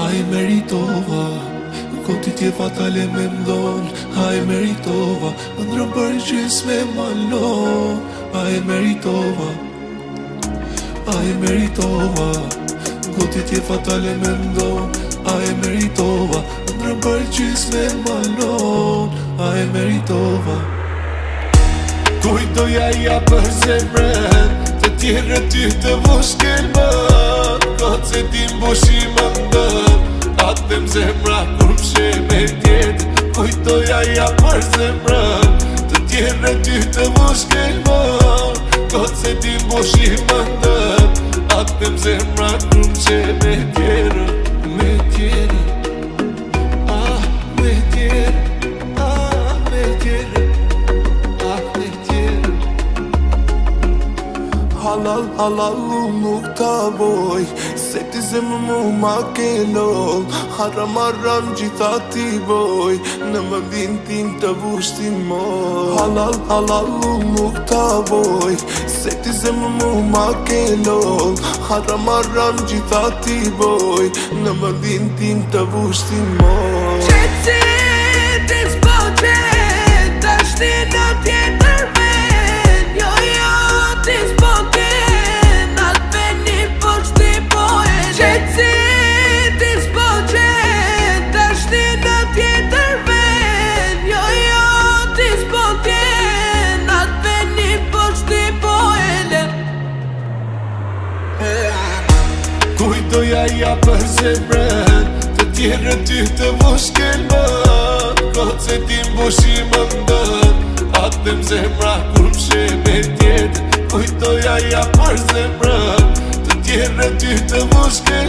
A e meritova, koti tje fatale me mdon. A e meritova, ndrëm për gjys me malon. A e meritova, a e meritova, koti tje fatale me mdon. A e meritova, ndrëm për gjys me malon. A e meritova. Kujtoja ja për zemrën, të tjere ty të vushkel më. Këtë se ti mbushi më ndën, atem zemra kur mshe me tjetë. Kujtoja ja për zemrën, të tjere ty të vushkel më. Këtë se ti mbushi më ndën, atem zemra kur mshe me tjetë. Me tjetë, me tjetë. Halal, halal, nuk ta boj, se ti zemë mu ma ke lol. Haram, haram, gjitha ti boj, në më din tim të vushtin moj. Halal, halal, nuk ta boj, se ti zemë mu ma ke lol. Haram, haram, gjitha ti boj, në më din tim të vushtin moj. Qëtësi ti s'po qëtë, të shti në tjetër ven. Jo, jo, ti s'po Kujtoja ja për zemrën, të tjere ty të vushkel më. Këtë se ti mbushi më ndën, atem zemra kur mshe me tjetë. Kujtoja ja për zemrën, të tjere ty të vushkel